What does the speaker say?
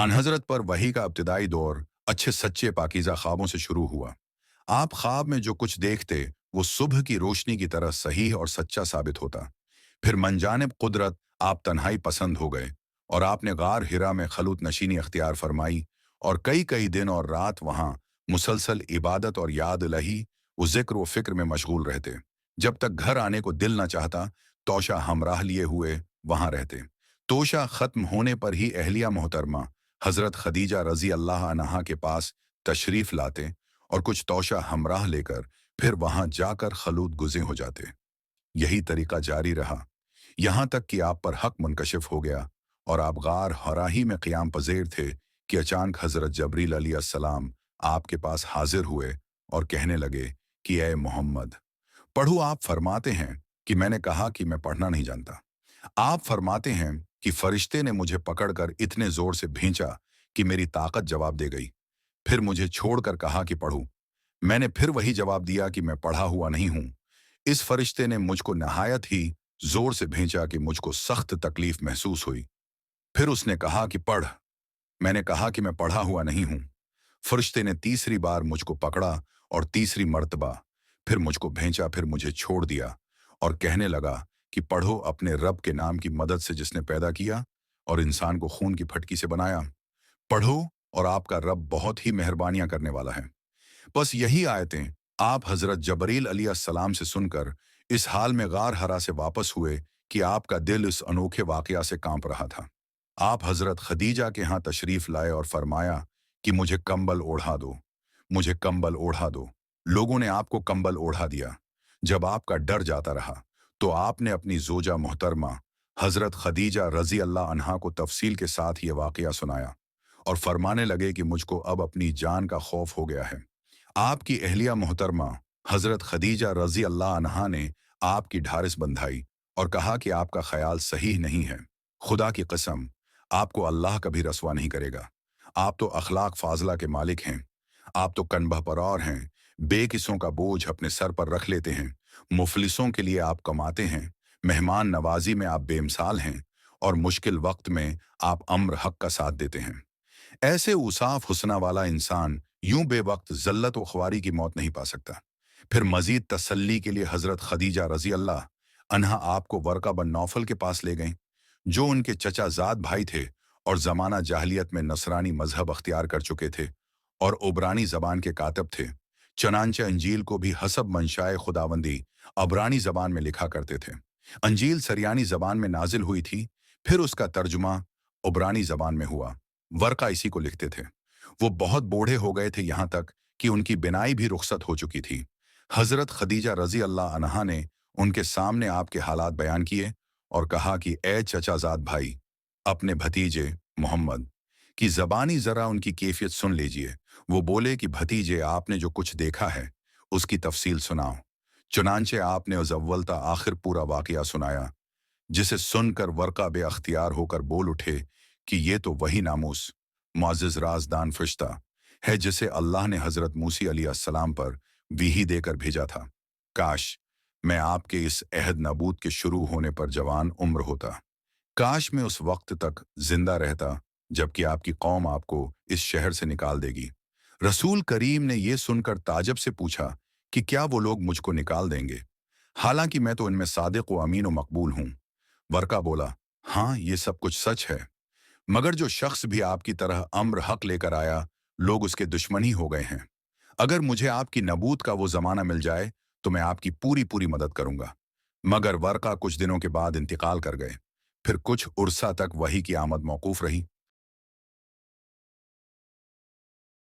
आन हजरत पर वही का इब्तिदाई दौर अच्छे सच्चे पाकीज़ा ख्वाबों से शुरू हुआ। आप ख्वाब में जो कुछ देखते वो सुबह की रोशनी की तरह सही और सच्चा साबित होता। फिर मनजानिब कुदरत आप तन्हाई पसंद हो गए और आपने गार हिरा में खलूत नशीनी अख्तियार फरमाई और कई कई दिन और रात वहाँ मुसलसल इबादत और याद लही वो जिक्र व फिक्र में मशगूल रहते। जब तक घर आने को दिल न चाहता तोशा हमराह लिए हुए वहाँ रहते। तोशा खत्म होने पर ही अहलिया मोहतरमा हजरत खदीजा रजी अल्लाह अन्हा के पास तशरीफ लाते और कुछ तोशा हमराह लेकर फिर वहां जाकर खलूत गुज़े हो जाते। यही तरीका जारी रहा यहां तक कि आप पर हक मुनकशिफ हो गया और आप गार हराही में क़याम पज़ीर थे कि अचानक हजरत जबरील अलैहिस्सलाम आपके पास हाजिर हुए और कहने लगे कि ए मोहम्मद पढ़ो। आप फरमाते हैं कि मैंने कहा कि मैं पढ़ना नहीं जानता। आप फरमाते हैं कि फरिश्ते ने मुझे पकड़कर इतने जोर से भींचा कि मेरी ताकत जवाब दे गई। फिर मुझे छोड़कर कहा कि पढ़ूं। मैंने फिर वही जवाब दिया कि मैं पढ़ा हुआ नहीं हूं। इस फरिश्ते ने मुझको नहायत ही जोर से भींचा कि मुझको सख्त तकलीफ महसूस हुई। फिर उसने कहा कि पढ़। मैंने कहा कि मैं पढ़ा हुआ नहीं हूं। फरिश्ते ने तीसरी बार मुझको पकड़ा और तीसरी मर्तबा फिर मुझको भींचा, फिर मुझे छोड़ दिया और कहने लगा कि पढ़ो अपने रब के नाम की मदद से जिसने पैदा किया और इंसान को खून की फटकी से बनाया। पढ़ो और आपका रब बहुत ही मेहरबानियां करने वाला है। बस यही आयतें आप हजरत जबरील अलैहिस्सलाम से सुनकर इस हाल में गार हरा से वापस हुए कि आपका दिल इस अनोखे वाकया से कांप रहा था। आप हजरत खदीजा के यहाँ तशरीफ लाए और फरमाया कि मुझे कंबल ओढ़ा दो, मुझे कंबल ओढ़ा दो। लोगों ने आपको कंबल ओढ़ा दिया। जब आपका डर जाता रहा तो आपने अपनी जोजा मोहतरमा हजरत खदीजा रजी अल्लाह अन्हा को तफसील के साथ ये वाकया सुनाया और फरमाने लगे कि मुझको अब अपनी जान का खौफ हो गया है। आपकी अहलिया मोहतरमा हजरत खदीजा रजी अल्लाह अन्हा ने आपकी ढारिस बंधाई और कहा कि आपका ख्याल सही नहीं है। खुदा की कसम आपको अल्लाह कभी रसवा नहीं करेगा। आप तो अखलाक फाजला के मालिक हैं। आप तो कनबह परौर हैं। बेकिसों का बोझ अपने सर पर रख लेते हैं। मुफलिसों के लिए आप कमाते हैं। मेहमान नवाजी में आप बेमिसाल हैं और मुश्किल वक्त में आप अम्र हक का साथ देते हैं। ऐसे उसाफ हुस्ना वाला इंसान यूं बेवक्त जल्लत व ख्वारी की मौत नहीं पा सकता। फिर मजीद तसल्ली के लिए हजरत खदीजा रजी अल्लाह अन्हा आपको वर्का बन नौफल के पास ले गईं, जो उनके चचाजाद भाई थे और जमाना जाहलियत में नसरानी मजहब अख्तियार कर चुके थे और उबरानी जबान के कातब थे। चनांचे अंजील को भी हसब मंशाए खुदावंदी अबरानी जबान में लिखा करते थे। अंजील सरियानी जबान में नाजिल हुई थी, फिर उसका तर्जुमा उबरानी जबान में हुआ। वर्का इसी को लिखते थे। वो बहुत बूढ़े हो गए थे, यहाँ तक कि उनकी बिनाई भी रुखसत हो चुकी थी। हजरत खदीजा रजी अल्लाह अन्हा ने उनके सामने आपके हालात बयान किए और कहा कि ए चचाजाद भाई, अपने भतीजे मोहम्मद की जबानी जरा उनकी कैफियत सुन लीजिए। वो बोले कि भतीजे, आपने जो कुछ देखा है उसकी तफसील सुनाओ। चुनांचे आपने उस अव्वल ता आखिर पूरा वाकया सुनाया, जिसे सुनकर वर्का बे अख्तियार होकर बोल उठे कि ये तो वही नामूस मुअज़्ज़िज़ राज़दान फरिश्ता है जिसे अल्लाह ने हजरत मूसी अलैहिस्सलाम पर वही देकर भेजा था। काश मैं आपके इस अहद नबूत के शुरू होने पर जवान उम्र होता। काश मैं उस वक्त तक जिंदा रहता जबकि आपकी कौम आपको इस शहर से निकाल देगी। रसूल करीम ने यह सुनकर ताजब से पूछा कि क्या वो लोग मुझको निकाल देंगे, हालांकि मैं तो इनमें सादिक व अमीन व मकबूल हूं। वर्का बोला, हाँ ये सब कुछ सच है, मगर जो शख्स भी आपकी तरह अम्र हक लेकर आया लोग उसके दुश्मन ही हो गए हैं। अगर मुझे आपकी नबूत का वो जमाना मिल जाए तो मैं आपकी पूरी पूरी मदद करूंगा। मगर वर्का कुछ दिनों के बाद इंतकाल कर गए। फिर कुछ उर्सा तक वही की आमद मौकूफ रही।